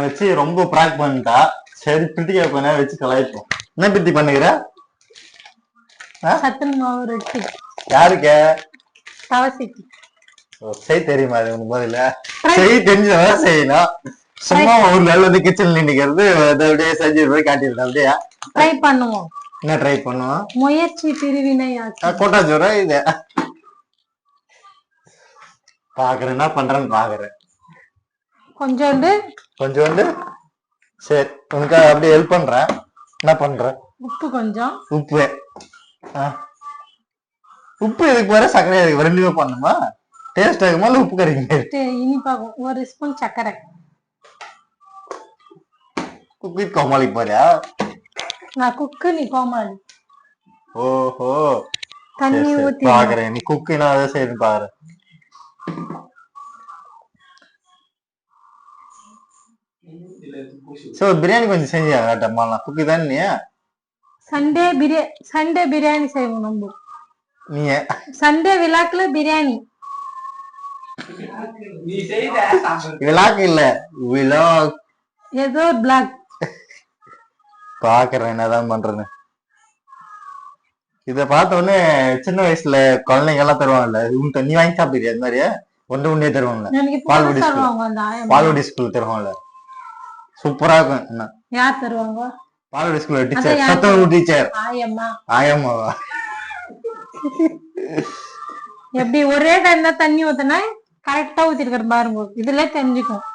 வச்சு ரொம்ப பிராக் பண்ணிட்டா. சரி பிரிட்டிகா கொஞ்ச நேரம் வச்சு கலாய்ப்போம். என்ன பிரிட்டி பண்ணுகிற? சத்துணவு மாவு ரொட்டி. யாருக்கு? தவசிக்கு. செய்ய தெரியுமா? அது உனக்கு முதல்ல செய்ய தெரிஞ்சதான் செய்யணும். சும்மா ஒரு நாள் வந்து கிச்சன்ல நிக்கிறது அப்படியே செஞ்சு காட்டிடுறது. அப்படியா ட்ரை பண்ணுவோம். என்ன ட்ரை பண்ணுவோம்? முயற்சி பிரிவினை கோட்டா ஜோரா இது பாக்குறேன். என்ன பண்றேன்னு பாக்குறேன். கொஞ்சோண்டு சரி உனக்கு அப்படியே ஹெல்ப் பண்றேன். என்ன பண்ற? உப்பு கொஞ்சம். உப்பு இதுக்கு வர சர்க்கரை இதுக்கு ரெண்டுமே பண்ணுமா? டேஸ்ட் ஆகுமா இல்ல உப்பு கறிக்குமா? இனிப்பாகும். ஒரு ஸ்பூன் சர்க்கரை. குக்கு கோமாளி போறியா? நான் குக்கு, நீ கோமாளி. ஓஹோ தண்ணி ஊத்தி பாக்குறேன். நீ குக்கு நான் அதை செய்யணும் பாக்குறேன். சோ பிரியாணி கொஞ்சம் செஞ்சியாட்டம்மா. குக்கு தானே நீ? சண்டே பிரியாணி செய்வோம் நம்ம. நீங்க சண்டே விழாக்குல பிரியாணி. விழாக்கு இல்ல விழாக் ஏதோ பிளாக். பாக்குறேன் என்னதான் பண்றேன்னு. இத பார்த்த உடனே சின்ன வயசுல குழந்தைங்க எல்லாம் தருவாங்கல்ல, உன் நீ வாங்கி சாப்பிடுறியா? அது மாதிரியே ஒன்றே தருவாங்கல்ல, பால்வடி ஸ்கூல் தருவாங்கல்ல, சூப்பரா இருக்கும். என்ன யார் தருவாங்க? பால்வடி ஸ்கூல் டீச்சர், சத்துணவு டீச்சர். ஆயம்மாவா? எப்படி ஒரே டைம் தான் தண்ணி ஊத்தினா கரெக்டா ஊத்திருக்கிற பாருங்க. இதுல தெரிஞ்சுக்கும்.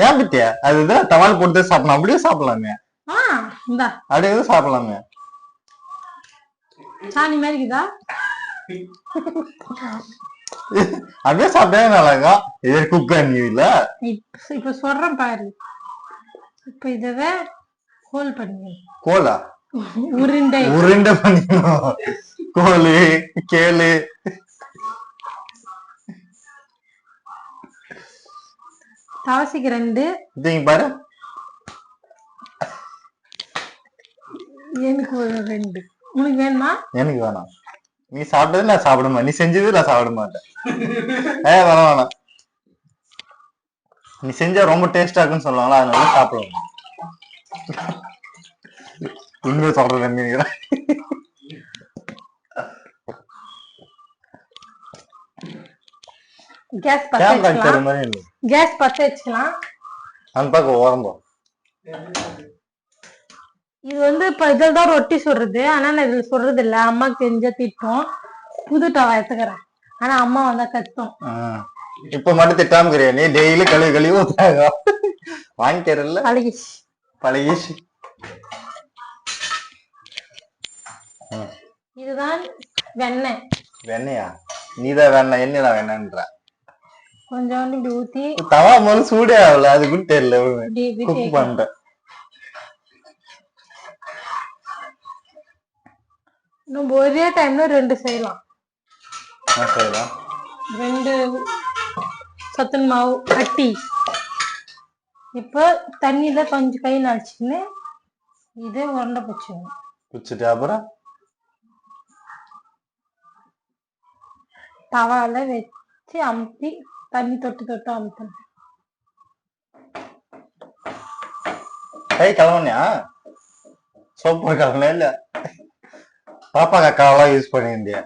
ஏன் பத்தியா? அதுதான் தவால் போட்டு சாப்பிடலாம். அப்படியே சாப்பிடலாமே. அப்படியே சாப்பிடலாமே. சாணி மாதிரி இருக்குதா? அப்படியே சாப்பிட்டே நல்லாக்கா. இது குக் இல்ல. இப்ப சொல்றேன் பாரு. இப்ப இதவே கோல் பண்ணி. கோலா? உருண்டை பண்ணிக்கணும். கோலு கேளு தவசிக்கு 2. பாரு. எனக்கு 2. உனக்கு வேணுமா? எனக்கு வேணாம். நீ சாப்பிட்டது நான் சாப்பிட மாட்டேன். நீ செஞ்சது நான் சாப்பிட மாட்டேன். வேணாம். நீ செஞ்சா ரொம்ப டேஸ்டா இருக்குன்னு சொல்லுவாங்களா, அதனால சாப்பிடுவோம். உண்மையை சொல்றேன். கேஸ் பத்த வச்சுக்கலாம். அந்த பக்கம் ஓரம்போ. இது வந்து இப்ப இதான் ரொட்டி சுடுறது. ஆனா நான் இதுல சுடுறது இல்ல. அம்மாக்கு தெரிஞ்சா திட்டம். புது டவா எடுத்துக்கிறேன். ஆனா அம்மா வந்தா கத்தும். இப்ப மட்டும் திட்டாம நீ டெய்லி கழுவி ஊத்தாங்க வாங்கிக்கிறல்ல. பழகிச்சு. இதுதான் வெண்ணெய். வெண்ணையா? நீதான் வெண்ணெய். என்னதான் வெண்ணன்ற கொஞ்சோண்டு இப்படி ஊத்தி. தவா முதல்ல சூடே ஆகல, அது கூட தெரியல. குக் பண்ற நம்ம ஒரே டைம்ல 2 செய்யலாம். 2 சத்துணவு மாவு கட்டி. இப்ப தண்ணியில கொஞ்சம் கை நடிச்சுன்னு இதே உருண்டை பிடிச்சிட்டு அப்புறம் தவால வச்சு அமுத்தி தண்ணி தொட்டு அமுத்தணும். கை கலவனியா? சோப்பு கலவன இல்ல? பாப்பா கக்காவெல்லாம் யூஸ் பண்ணிருந்தியா?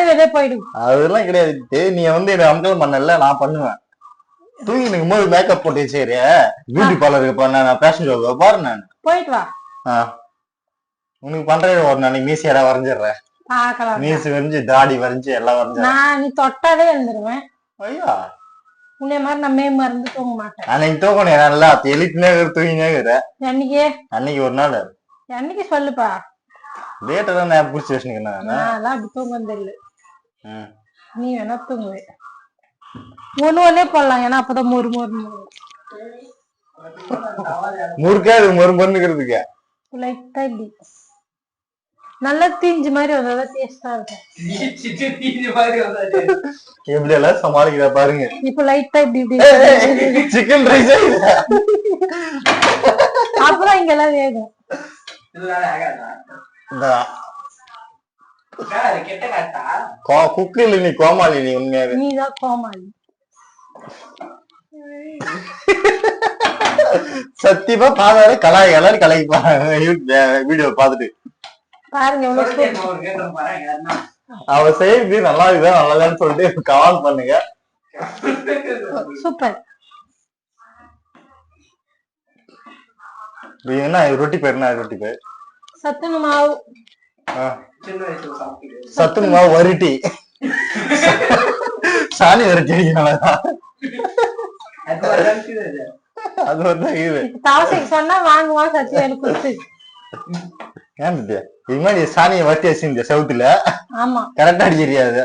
வெளியே போயிடும். அதெல்லாம் கிடையாது. நீ வந்து என்ன அமக்கலம் பண்ணல, நான் பண்ணுவேன். தூங்கி நிற்கும் போது மேக்கப் போட்டு சரி பியூட்டி பார்லருக்கு போன நான் ஃபேஷன் ஷோக்கு பாரு. நான் போயிட்டு வா. உனக்கு பண்றேன். ஒரு நாளைக்கு மீசியடா வரைஞ்சிடுறேன். மீசி வரைஞ்சு தாடி வரைஞ்சு எல்லாம் வரைஞ்சு நீ தொட்டாலே எழுந்துருவேன். ஐயா உன்னை மாதிரி நம்ம மருந்து தூங்க மாட்டேன். அன்னைக்கு தூக்கணும். நல்லா எழுத்துனே தூங்கினே அன்னைக்கு அன்னைக்கு ஒரு நாள் அன்னைக்கு சொல்லுப்பா. டேட்டை தான் நான் பிடிச்சி வச்சுருக்கேன். அப்படி தூங்க தெரியல. நீ வேணா தூங்குவே. ஒண்ணே போடலாம். ஏன்னா அப்பதான் முறுக்காது மொறுமொறுக்கிறதுக்கு லைட்டா இப்படி நல்லா தீஞ்சு மாதிரி வந்தாதான் டேஸ்டா இருக்கும். எப்படி எல்லாம் சமாளிக்கிறா பாருங்க. இப்ப லைட்டா இப்படி சிக்கன் ரைஸ் அப்பதான் இங்க எல்லாம் வேகும். குக்கு இல்ல, நீ கோமாளி, நீ உண்மையாவே. நீதான் கோமாளி. சத்தியமா பாதாரு கலாய் எல்லாரும் கலாய்க்கு வீடியோ பாத்துட்டு பாருங்க எவ்வளவு அவ செய்யுது நல்லா இருக்குதா நல்லாதான்னு சொல்லிட்டு கமெண்ட் பண்ணுங்க. சூப்பர். என்ன ரொட்டி பேர்? என்ன ரொட்டி பேர்? சத்துணவு மாவு. சத்துணவு மாவு வரட்டி. சாணி வரட்டி அடிக்கனாலதான் அது வந்து இது சொன்னா வாங்குவா சத்தியம் கொடுத்து. ஏன் இது மாதிரி சாணியை வட்டி வச்சிருந்த செவுத்துல. ஆமா கரெக்டா அடிச்சிருக்காது.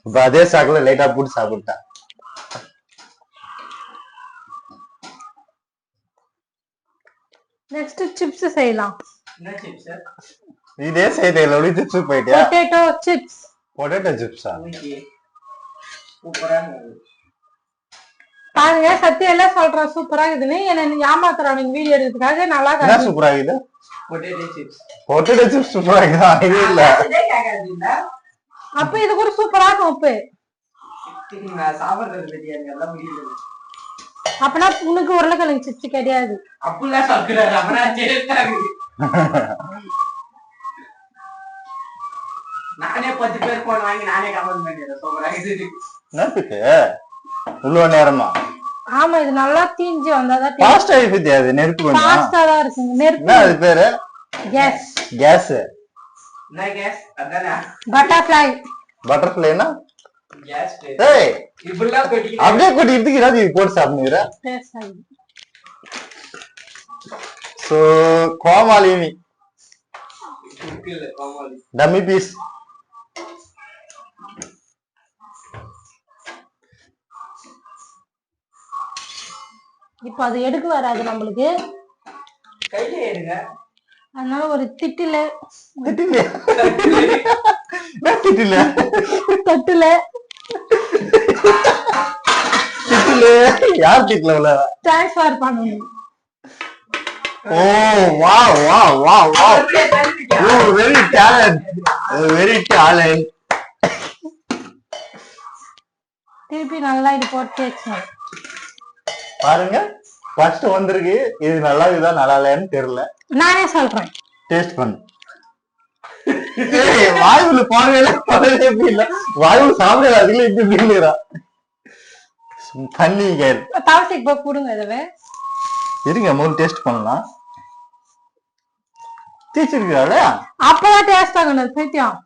இப்ப அதே சாக்குல லைட்டா போட்டு சாப்பிட்டா. நெக்ஸ்ட் சிப்ஸ் செய்யலாம். இதே செய்யல சிப்ஸ் போயிட்டியா? Potato chips. பொட்டேட்டோ சிப்ஸா? பாருங்க சத்தியம் எல்லாம் சொல்றேன் சூப்பரா இருக்குதுன்னு என்ன ஏமாத்துறான் வீடியோ எடுக்கிறதுக்காக. நல்லா இருக்கு. சூப்பரா இருக்குது பொட்டேட்டோ சிப்ஸ். சூப்பரா இருக்குதா? இது இல்ல அப்ப இது கூட சூப்பரா இருக்கும். உப்பு அப்பனா உனக்கு உருளைக்கிழங்கு சிப்ஸ் கிடையாது. நானே 10 பேர் போன் வாங்கி நானே கமெண்ட் பண்ணிடுறேன். இவ்வளவு நேரமா? ஆமா இது நல்லா தீஞ்சு வந்தாதான் பாஸ்டா இது. அது நெருப்பு பாஸ்டா தான் இருக்குங்க. நெருப்பு. அது பேரு கேஸ். கேஸ். என்ன கேஸ்? அதானே பட்டர்ஃப்ளை. பட்டர்ஃப்ளைனா கேஸ். ஏய் இப்படில கொட்டி அப்படியே கொட்டிட்டு இராது போட்டு சாப்பிடுறா. சோ கோமாளினி கோமாளி டம்மி பீஸ். இப்ப அது எடுக்க வராது நம்மளுக்கு. கையில எடுங்க. அதனால ஒரு திட்டுல யார் திட்டல ட்ரான்ஸ்ஃபர் பண்ணணும். ஓ wow wow wow wow. You very talent. Very talent. திருப்பி நல்லா இது போட்டு வச்சோம். பாருங்க ஃபர்ஸ்ட் வந்திருக்கு. இது நல்லா இருக்குதா நல்லா இல்லையான்னு தெரியல. நானே சொல்றேன். டேஸ்ட் பண்ணு. ஏய் வாயுல போறவே எப்படி இல்ல. வாயுல சாப்பிடல அதுல இப்படி இல்லையா? பண்ணி கேள். தவசைக்கு போய் கொடுங்க இதவே. இருங்க முதல்ல டேஸ்ட் பண்ணலாம். தேய்ச்சிருக்காளே அப்பதான் டேஸ்ட் ஆகணும். சத்தியம்.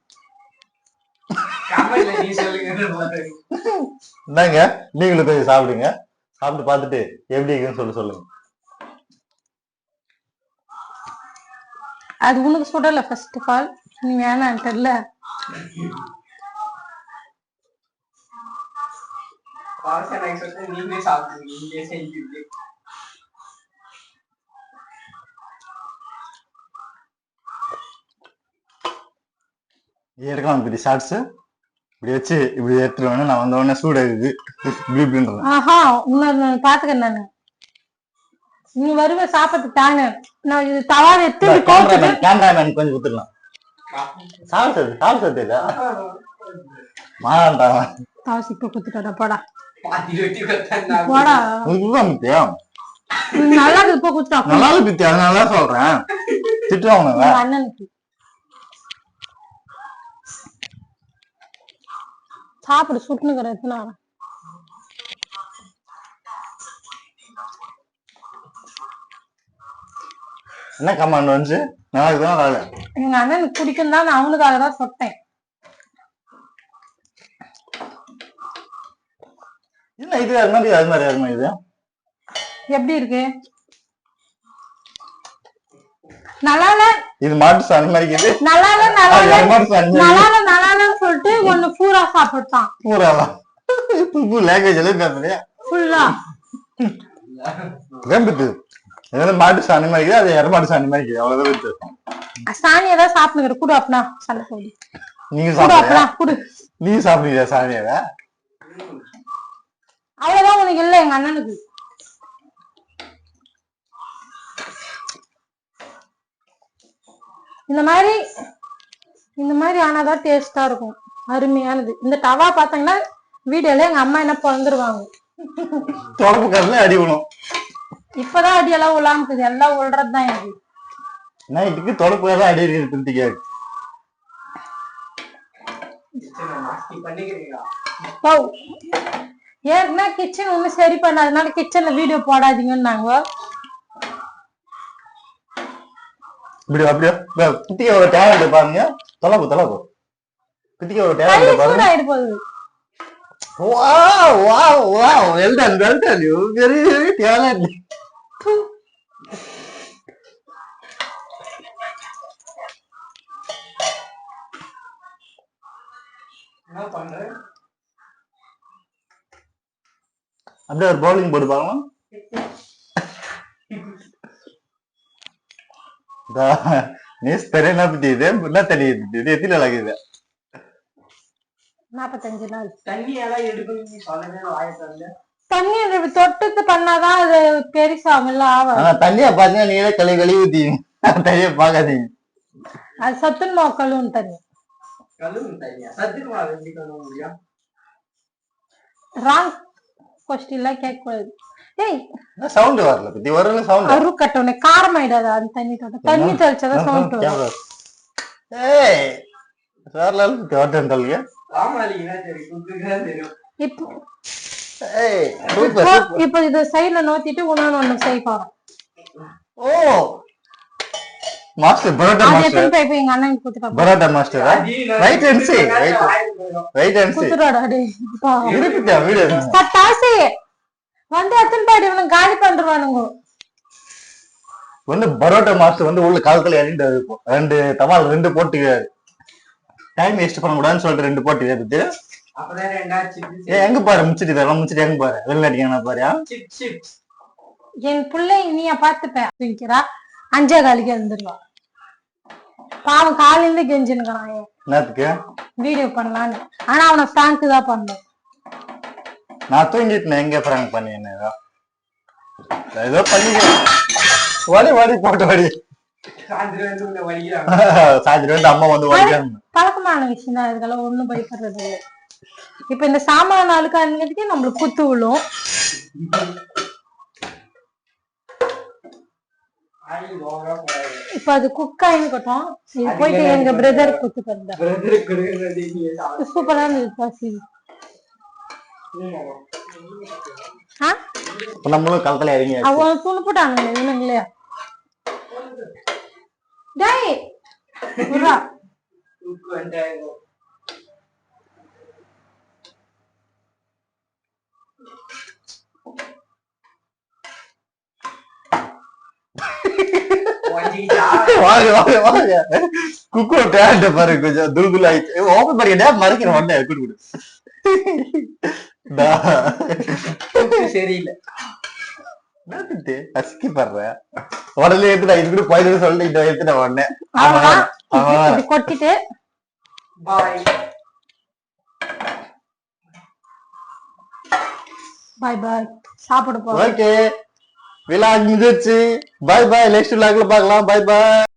கமெண்ட்ல நீ சொல்லுங்க. இந்தாங்க நீங்களும் போய் சாப்பிடுங்க. சாப்பிட்டு பார்த்துட்டு எப்படி இருக்குன்னு சொல்லுங்க. அது உனக்கு சுடல ஃபர்ஸ்ட் ஆஃப் ஆல். நீ வேணான்ட்டல. நீங்களே சாப்பிடுங்க. நீங்களே செஞ்சு எடுக்கலாம். இப்படி ஷார்ட்ஸ் இப்படி வச்சு இப்படி எடுத்துருவேன். நான் வந்த உடனே சூடு இருக்குது இப்படி இப்படின்றேன். ஆஹா உன்ன பாத்துக்கிறேன் நானு. நீ வருவ சாப்பிட்டு தாங்க. நான் இது தவா எடுத்து கேமராமேன் கொஞ்சம் குத்துடலாம். சாப்பிட்டது இல்ல மாறாண்டா. தவசி இப்ப குத்துட்டா போடா போடா. நல்லா இருக்கு. இப்ப குத்துட்டா நல்லா இருக்கு. அதனால சொல்றேன். திட்டுவாங்க அண்ணனுக்கு. சாப்பிடு சுட்டுனுக்கிற எத்தனை. என்ன கமாண்ட் வந்து நல்லா இருக்குதா நல்லா இல்ல? எங்க அண்ணனுக்கு பிடிக்கும் தான். நான் அவனுக்காக தான் சொட்டேன். இல்ல இது அது மாதிரி அது மாதிரி அது மாதிரி. இது எப்படி இருக்கு? நல்லா இல்ல. இது மாட்டு சாணி மாதிரி இருக்குது. நல்லா இல்ல நல்லா இல்ல நல்லா இல்ல நல்லா இல்லன்னு சொல்லிட்டு ஒன்னு பூரா சாப்பிட்டான். பூராவா? லாங்குவேஜ் எல்லாம் பேசுறியா? ஃபுல்லா வேம்புது. ஏதாவது மாட்டு சாணி மாதிரி இருக்குது. அது எரமாட்டு சாணி மாதிரி இருக்குது. அவ்வளவுதான் வித்தியாசம். சாணியை தான் சாப்பிடுங்கிற குடு. அப்பனா சண்டை போகுது. நீங்க சாப்பிடுறீங்க குடு. நீங்க சாப்பிடுறீங்க சாணியாவ? அவ்வளவுதான் உனக்கு இல்ல. எங்க அண்ணனுக்கு இந்த மாதிரி இந்த மாதிரி ஆனாதான் டேஸ்டா இருக்கும், அருமையானது. இந்த டவா பாத்தீங்கன்னா வீடியோல எங்க அம்மா என்ன பிறந்துருவாங்க. தொடப்பு கல்ல அடி விழும். இப்பதான் அடியெல்லாம் உலாமுக்குது, எல்லாம் உள்றதுதான் எனக்கு. நைட்டுக்கு தொடப்பு கல்ல அடி இருக்குன்னு ஏற்கனவே கிச்சன் ஒண்ணு சரி பண்ணாதனால கிச்சன்ல வீடியோ போடாதீங்கன்னாங்க. இப்படி அப்படியே குட்டிக்கு ஒரு டேலண்ட் பாருங்க. தொலைப்பு குட்டிக்கு ஒரு டேலண்ட் பாருங்க. போகுது. Wow, well done, you very talented. என்ன பண்ற? அப்படியே ஒரு பவுலிங் போட்டு பாக்கலாம். நீஸ் தெரியல பத்திது என்ன தெரியுது, இது எத்தில லாகுது? 45 நாள். தண்ணி எல்லாம் எடுக்கணும் நீ சொல்லவே வாயத்துல. தண்ணி தொட்டு பண்ணாதான் அது பெருசாகல ஆகும். தண்ணியா பாத்தீங்கன்னா நீங்களே கழுவி ஊத்தீங்க, தண்ணிய பாக்காதீங்க. அது சத்துன் கழுவும் தண்ணி. கழுவும் தண்ணியா? சத்துக்கு மாவு எப்படி கழுவ முடியும்? ராங் கொஸ்டின்ல கேட்க கூடாது. ஏய் சவுண்ட் வரல, பத்தி வரல சவுண்ட். அரு கட்டோனே காரம் ஆயிடாது அந்த தண்ணி தொட்ட. தண்ணி தெளிச்சதா சவுண்ட் வரும். ஏய் சார்ல கேட்டன் தள்ளிய. ஆமாலினா சரி குக்குறா தெரியும். இப்போ ஏய் சூப்பர். இப்போ இத சைடுல நோத்திட்டு ஒண்ணு செய்யலாம். ஓ மாஸ்டர் பரோட்டா மாஸ்டர். அது எத்தனை பைப் எங்க அண்ணன் கொடுத்துட்டா. பரோட்டா மாஸ்டர். ரைட் அண்ட் சி. ரைட் அண்ட் சி. குத்துறாடா டேய். இருப்பிட்டா வீடியோ. கட்டாசி. வந்து எத்தனை பைப் இவங்க காலி பண்றானுங்க. வந்து பரோட்டா மாஸ்டர் வந்து உள்ள கால்கல ஏறிட்டு இருக்கும். ரெண்டு தவால் ரெண்டு போட்டு டைம் வேஸ்ட் பண்ண கூடாதுன்னு சொல்லிட்டு ரெண்டு போட்டு ஏறிட்டு அப்பதான் ரெண்டா சிப்ஸ். எங்க பாரு முச்சிட்டு தரலாம், முச்சிட்டு எங்க பாரு வெளில அடிக்கணும் பாரு. சிப்ஸ் என் பிள்ளை நீயா பாத்துப்பேன். 5 காலிக்கு வந்துருவா. பாவம் காலையில கெஞ்சினுக்கிறான் என்னத்துக்கு வீடியோ பண்ணலான்னு. ஆனா அவனை பிராங்க் தான் பண்ணேன். நான் தூங்கிட்டு எங்க பிராங்க் பண்ணி என்ன ஏதோ பண்ணிக்கிறேன். வாடி போட்டு வாடி. சாயந்தரம் வந்து அம்மா வந்து வலிக்கிறாங்க. பழக்கமான விஷயம் தான், இதுக்கெல்லாம் ஒண்ணும் பயப்படுறது இல்லை. இப்ப இந்த சாமான அழுக்காதுக்கு நம்மளுக்கு குத்து விழும். இப்ப அது குக் ஆயினுக்கட்டும். இது போயிட்டு எங்க பிரதர் குத்து தந்தா சூப்பரா இருந்தது. நம்மளும் கலத்துல இறங்கி அவன் துணு போட்டானுங்க இவனுங்களே. டேய் புரா வாங்க குக்கோ டேலண்ட் பாரு, கொஞ்சம் துல்குல் ஆயிடுச்சு. ஓபன் பண்ணிட்டா மறைக்கிறேன் ஒண்ணே குடு சரியில்லை அஸ்கி பண்ற உடனே எடுத்து இது கூட போயிட்டு சொல்லிட்டு எடுத்துட்டேன் உடனே கொட்டிட்டு பாய் பாய் பாய் சாப்பிட போறோம். ஓகே விலாக் முடிஞ்சிருச்சு. பாய் பாய். நெக்ஸ்ட் விலாக்ல பார்க்கலாம். பாய் பாய்.